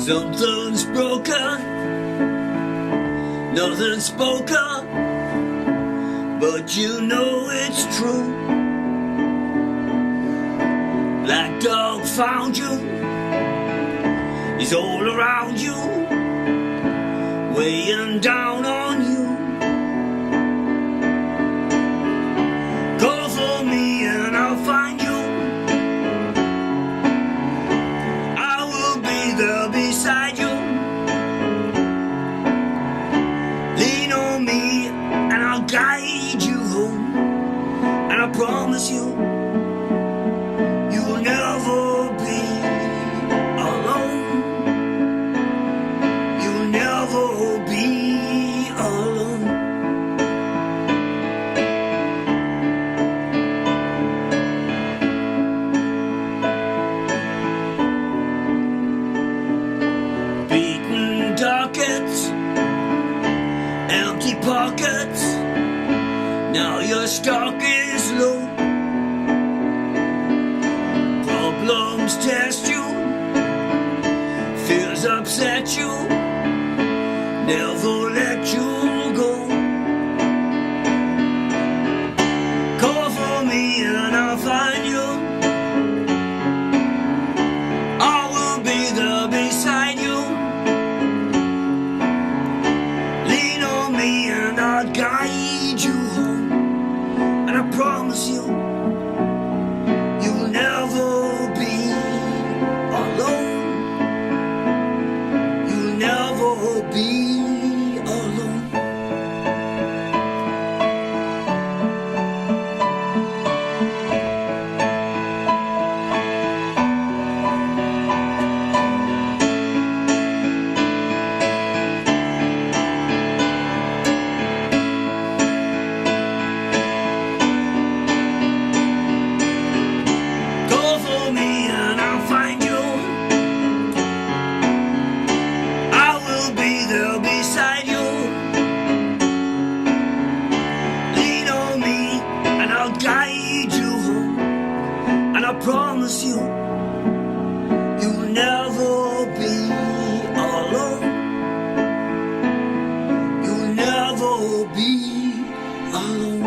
Something's broken, nothing's spoken, but you know it's true. Black dog found you, he's all around you, weighing down on you. Call for me and I'll find you. I will be there beside you. Lean on me and I'll guide you home. And I promise you, you will never be alone. You will never be alone. Beaten ducats, empty pockets. Now your stock is low. Problems test you, fears upset you, never let you go. Call for me and I'll find you. I will be there beside you. Lean on me and I'll guide you home. And I promise you, you will never be alone. You will never be alone. Call for me and I'll find you. I will be there beside you. Lean on me and I'll guide you home. And I promise you, you will never be alone. You will never be alone.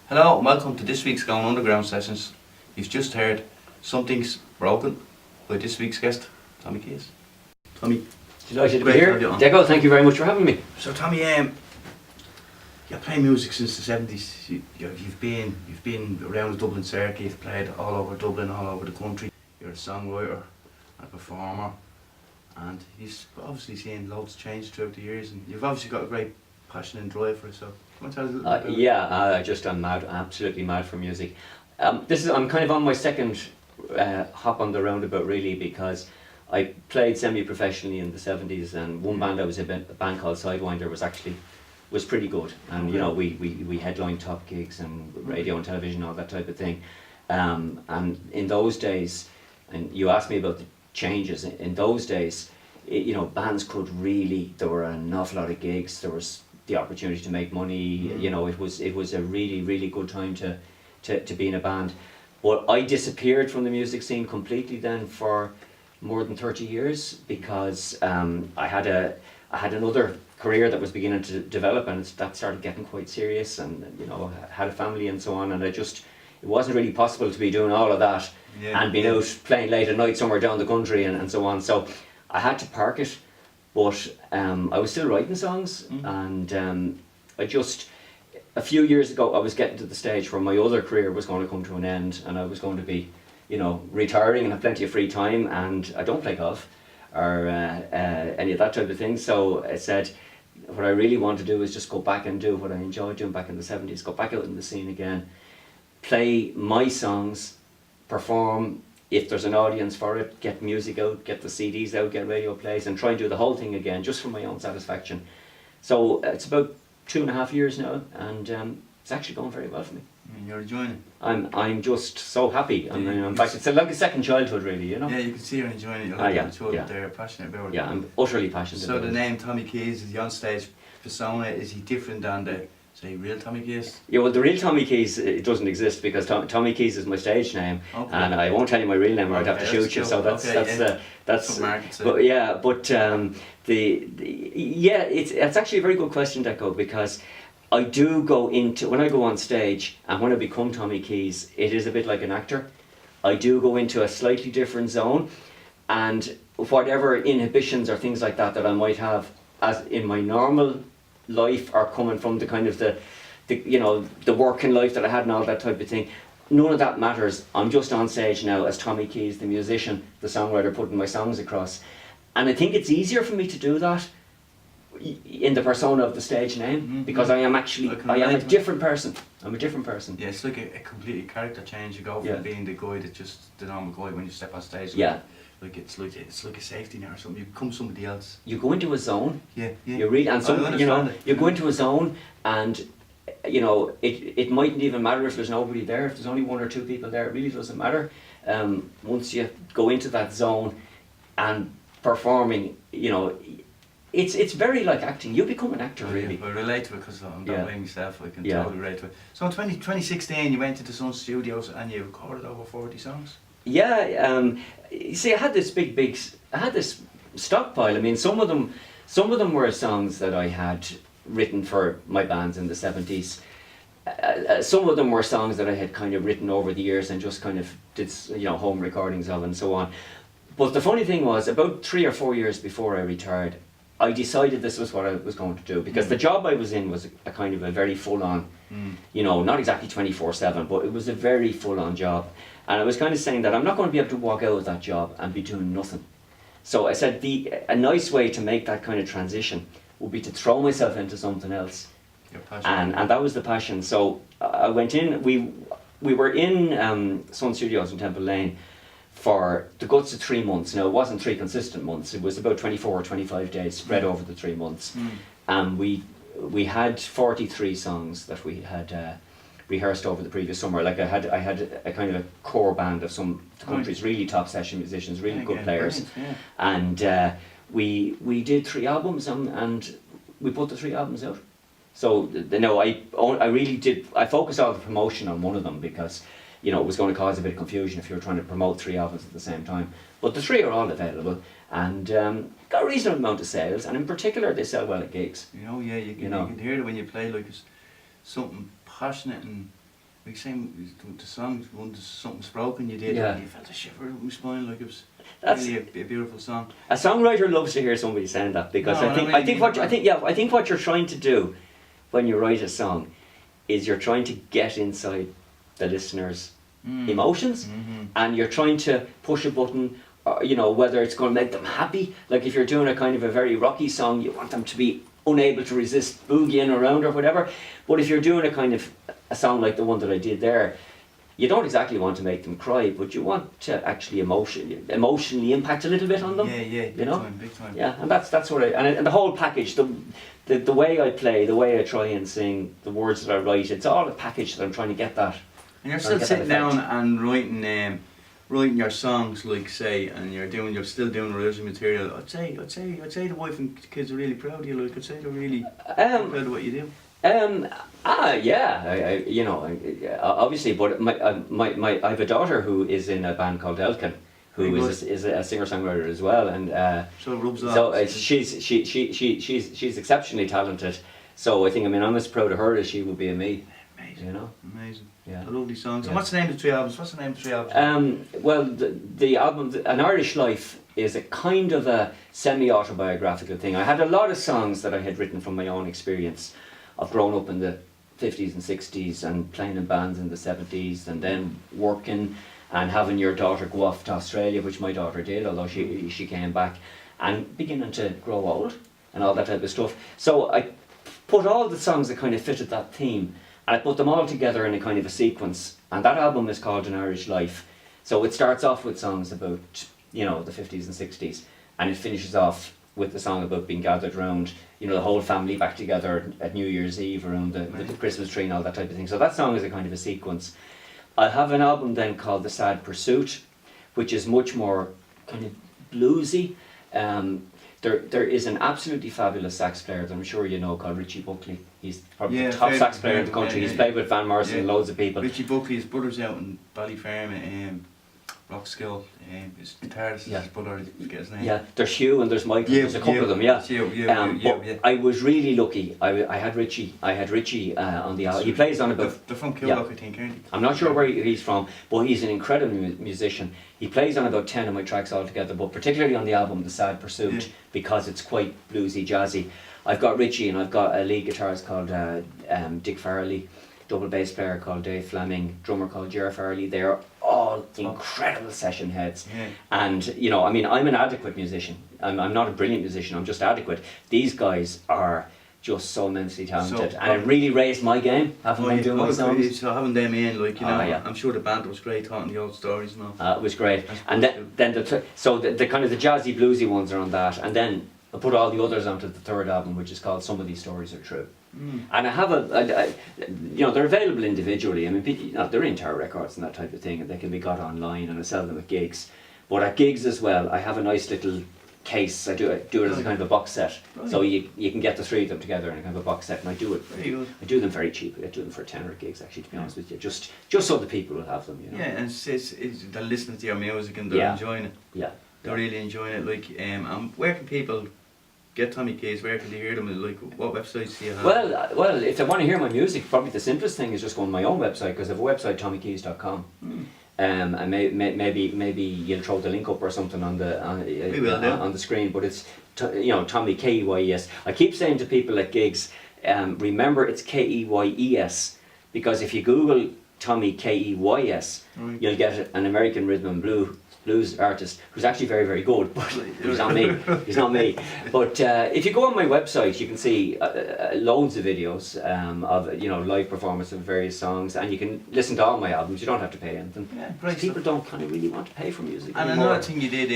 Hello and welcome to this week's Going Underground sessions. You've just heard Something's Broken by this week's guest, Tommy Keys. Tommy, Delighted to be great here. to have you on. Deco, thank you very much for having me. So Tommy, you're playing music since the 70s. You've been around the Dublin circuit, you've played all over Dublin, all over the country. You're a songwriter and a performer, and you've obviously seen loads change throughout the years, and you've obviously got a great passion and drive for it. So come on, tell us a little bit about it. I'm mad, absolutely mad for music. I'm kind of on my second hop on the roundabout really, because I played semi-professionally in the 70s, and one band I was in, a band called Sidewinder, was pretty good, and you know we headlined top gigs and radio and television, all that type of thing. And in those days, and you asked me about the changes, in those days, bands could really, there were an awful lot of gigs, there was the opportunity to make money, it was a really good time to be in a band. But I disappeared from the music scene completely then for more than 30 years, because I had another career that was beginning to develop, and that started getting quite serious, and I had a family and so on, and it wasn't really possible to be doing all of that and being out playing late at night somewhere down the country and so on. So I had to park it, but I was still writing songs, and a few years ago I was getting to the stage where my other career was going to come to an end, and I was going to be retiring and have plenty of free time, and I don't play golf or any of that type of thing. So I said, what I really want to do is just go back and do what I enjoyed doing back in the 70s, go back out in the scene again, play my songs, perform if there's an audience for it, get music out, get the CDs out, get radio plays, and try and do the whole thing again just for my own satisfaction. So it's about 2.5 years now, and it's actually going very well for me. You're enjoying it. I'm just so happy. I'm back. It's like a second childhood, really, Yeah, you can see you're enjoying it. You're yeah, children, they're passionate about it. Yeah, I'm utterly passionate So about the it. name Tommy Keys is on stage persona, is he different than the, say, real Tommy Keys? Yeah, well, the real Tommy Keys, it doesn't exist because Tommy Keys is my stage name, Okay. and I won't tell you my real name or I'd have to Okay, shoot that's you. cool. So that's Okay, yeah. that's. What Mark would say. But yeah, but yeah, it's actually a very good question, Deco, because I do go into, when I go on stage and when I become Tommy Keys, it is a bit like an actor. I do go into a slightly different zone, and whatever inhibitions or things like that I might have as in my normal life are coming from the kind of the you know, the working life that I had and all that type of thing. None of that matters. I'm just on stage now as Tommy Keys, the musician, the songwriter, putting my songs across. And I think it's easier for me to do that in the persona of the stage name, because I am actually, I can I am a relate to it. different person. I'm a different person. Yeah, it's like a completely character change. You go from Yeah. being the guy that just the normal guy when you step on stage. Yeah. Like it's like a safety net or something. You become somebody else. You go into a zone. Yeah, yeah. You read, and I some, you know, understand it. you go into a zone, and you know, it mightn't even matter if there's nobody there. If there's only one or two people there, it really doesn't matter. Once you go into that zone and performing, you know, it's very like acting. You become an actor, really. I relate to it because I'm that Yeah. way myself. I can Yeah. totally relate to it. So in 2016, you went to the Sun Studios and you recorded over 40 songs. Yeah, you see, I had this I had this stockpile. I mean, some of them were songs that I had written for my bands in the 70s. Some of them were songs that I had kind of written over the years and just kind of did, you know, home recordings of and so on. But the funny thing was, about 3 or 4 years before I retired, I decided this was what I was going to do, because the job I was in was a kind of a very full-on, you know, not exactly 24/7, but it was a very full-on job. And I was kind of saying that I'm not going to be able to walk out of that job and be doing nothing. So I said a nice way to make that kind of transition would be to throw myself into something else. Your passion. And that was the passion. So I went in, we were in Sun Studios in Temple Lane for the guts of 3 months. Now, it wasn't 3 consistent months, it was about 24 or 25 days spread over the 3 months. And we had 43 songs that we had rehearsed over the previous summer. Like I had a kind of a core band of some of the country's really top session musicians, really Yeah, good yeah, players. brilliant, And we did 3 albums, and we put the 3 albums out. So no, I really did. I focused all the promotion on one of them because, you know, it was going to cause a bit of confusion if you were trying to promote 3 albums at the same time. But the 3 are all available, and got a reasonable amount of sales. And in particular, they sell well at gigs. You know, yeah, you know. can hear it when you play, like it's something passionate and like saying the song, when something's broken, you did, Yeah. you felt a shiver up my spine, like it was That's- really a beautiful song. A songwriter loves to hear somebody saying that, because No, I think I mean, I think what you're trying to do when you write a song is you're trying to get inside the listener's emotions, and you're trying to push a button, you know, whether it's going to make them happy. Like if you're doing a kind of a very rocky song, you want them to be unable to resist boogieing around or whatever. But if you're doing a kind of a song like the one that I did there, you don't exactly want to make them cry, but you want to actually emotionally impact a little bit on them. Yeah, big you know? time, big time. Yeah, and that's what and the whole package, the way I play, the way I try and sing, the words that I write, it's all a package that I'm trying to get that. And you're Or still get that sitting down effect. and writing your songs, like say, and you're still doing original material. I'd say the wife and kids are really proud of you. Like I'd say they're really proud of what you do. Yeah, I you know, obviously, but my I have a daughter who is in a band called Elkin, who Very is a singer-songwriter as well, and So it rubs off. so she's exceptionally talented. So I think, I mean, I'm as proud of her as she would be of me. Amazing. You know. Amazing. Yeah. A lovely songs. Yeah. And what's the name of the 3 albums? Well, the album, An Irish Life, is a kind of a semi-autobiographical thing. I had a lot of songs that I had written from my own experience. I've grown up in the 50s and 60s and playing in bands in the 70s, and then working and having your daughter go off to Australia, which my daughter did, although she came back, and beginning to grow old and all that type of stuff. So I put all the songs that kind of fitted that theme, and I put them all together in a kind of a sequence, and that album is called An Irish Life. So it starts off with songs about, you know, the 50s and 60s, and it finishes off with the song about being gathered around, you know, the whole family back together at New Year's Eve around the Christmas tree and all that type of thing. So that song is a kind of a sequence. I have an album then called The Sad Pursuit, which is much more kind of bluesy. there is an absolutely fabulous sax player that I'm sure you know called Richie Buckley. He's probably Yeah, the top very- sax player in the country. yeah, He's played with Van Morrison and yeah. loads of people. Richie Buckley, his brother's out in Ballyferm, Rockskill. His guitarist, Yeah. his brother, I forget his name. Yeah, there's Hugh and there's Michael. There's a couple of them. Yeah. But I was really lucky. I had Richie. On the album. He plays on about. They're from Killock, I think, aren't they? I'm not sure where he's from, but he's an incredible musician. He plays on about 10 of my tracks altogether, but particularly on the album The Sad Pursuit, Yeah. because it's quite bluesy, jazzy. I've got Richie and I've got a lead guitarist called Dick Farrelly, double bass player called Dave Fleming, drummer called Jerry Farrelly. They're all incredible session heads. Yeah. And, you know, I mean, I'm an adequate musician. I'm not a brilliant musician, I'm just adequate. These guys are just so immensely talented, and it really raised my game having them doing my songs. So having them in, like, you know, yeah. I'm sure the band was great, talking the old stories and all. It was great. That's And good. then the kind of the jazzy bluesy ones are on that, and then I put all the others onto the third album, which is called Some of These Stories Are True. And I have you know, they're available individually. I mean, you know, they're in Tower Records and that type of thing, and they can be got online, and I sell them at gigs. But at gigs as well, I have a nice little case. I do it as a kind of a box set, so you can get the three of them together in a kind of a box set, and I do it. Very good. I do them very cheap. I do them for tenner gigs, actually, to be honest with you, just so the people will have them. You know. Yeah, and they're listening to your music and they're enjoying it. Yeah. They're really enjoying it. Like, where can people get Tommy Keys? Where can they hear them? Like, what websites do you have? Well, if they want to hear my music, probably the simplest thing is just go on my own website, because I have a website, tommykeys.com. And maybe you'll throw the link up or something on the on the screen. But it's you know, Tommy Keys. I keep saying to people at gigs, remember it's Keys, because if you Google Tommy Keys, you'll get an American rhythm and blues artist who's actually very, very good, but he's not me. He's not me. But if you go on my website, you can see loads of videos of, you know, live performance of various songs, and you can listen to all my albums. You don't have to pay anything. Yeah, great People don't kind of really want to pay for music And anymore. another thing you did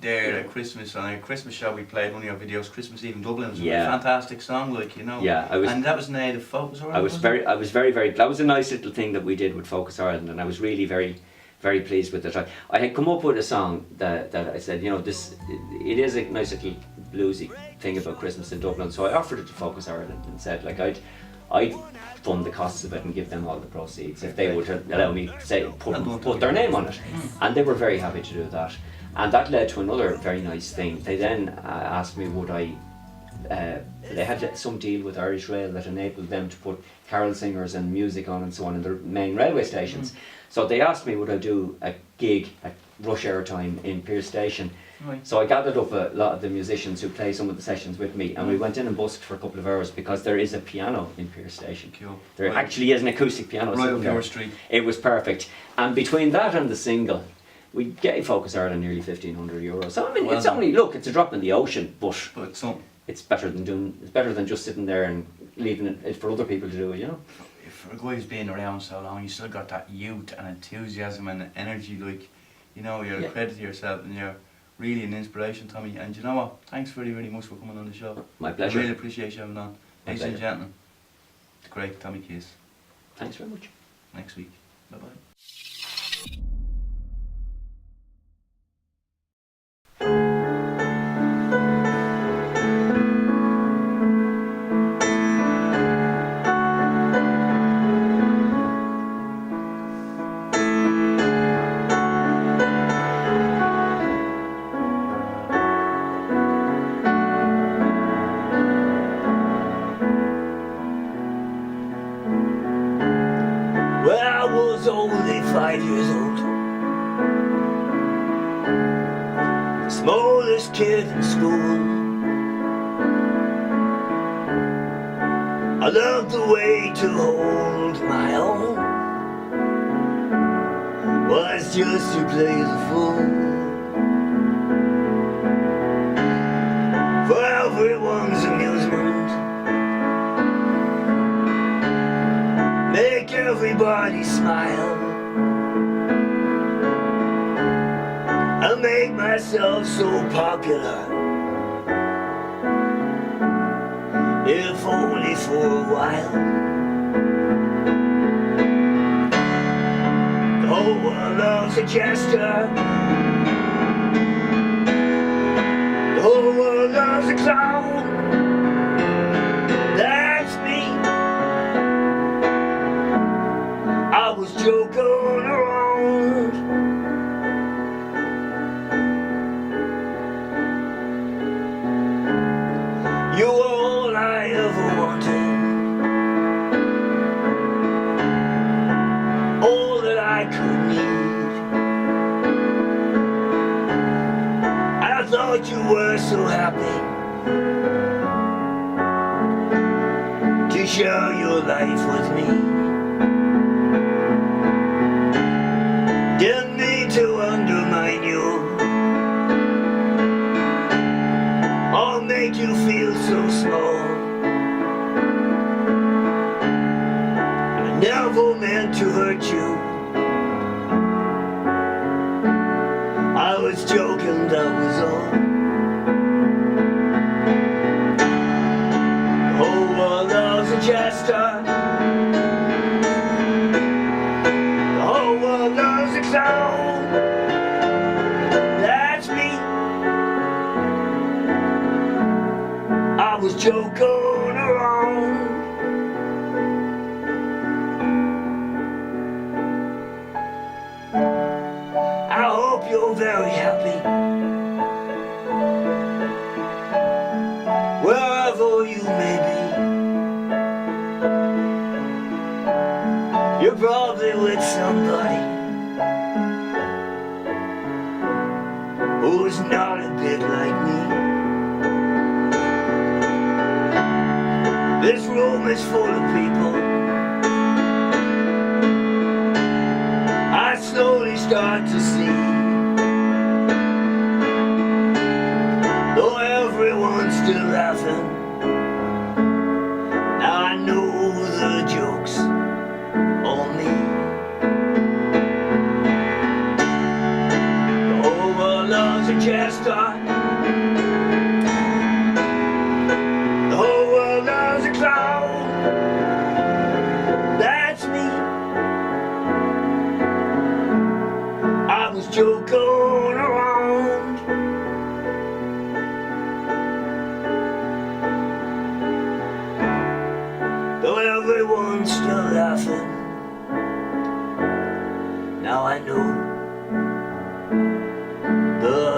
there at Christmas, on a Christmas show, we played one of your videos, Christmas Eve in Dublin. It was a fantastic song, like, you know. Yeah, and that was Native Focus Ireland. I was very, very. That was a nice little thing that we did with Focus Ireland, and I was really very pleased with it. I had come up with a song that I said, you know, it is a nice little bluesy thing about Christmas in Dublin, so I offered it to Focus Ireland and said, like, I'd fund the costs of it and give them all the proceeds if they would allow me to say put their name on it. And they were very happy to do that. And that led to another very nice thing. They then asked me would I they had some deal with Irish Rail that enabled them to put carol singers and music on and so on in their main railway stations. So they asked me would I do a gig at rush hour time in Pearse Station. So I gathered up a lot of the musicians who play some of the sessions with me, and we went in and busked for a couple of hours, because there is a piano in Pearse Station. Cool. There actually is an acoustic piano Right sitting up there. your street. It was perfect. And between that and the single, we gave Focus Ireland nearly €1,500. So I mean, it's only, look, it's a drop in the ocean, but it's better than just sitting there and leaving it for other people to do it, you know. For a guy who's been around so long, you still got that youth and enthusiasm and energy, like, you know, you're a credit to yourself, and you're really an inspiration, Tommy. And you know what? Thanks very, very much for coming on the show. My pleasure. I really appreciate you having on. Ladies and gentlemen, the great Tommy Keys. Thanks very much. Next week. Bye bye. When I was only 5 years old, the smallest kid in school, I loved the way to hold my own was just to play the fool for everyone's amusement. Make everybody smile. I'll make myself so popular, if only for a while. The whole world loves a jester. The whole world loves loves a clown. That's me. I was joking around. You were all I ever wanted, all that I could need. And I thought you were so happy to share your life with me. Didn't mean to undermine you or make you feel so small. I never meant to hurt you. I was joking, that was all. The whole world loves a jester. The whole world loves a clown. That's me. I was joking around. I hope you're very happy wherever you may be. You're probably with somebody who's not a bit like me. This room is full of people I slowly start to see. Though everyone's still laughing, now I know the joke's on me. The whole world loves a jester. The whole world loves a clown. That's me. I was joking around. Though everyone's still laughing, now I know the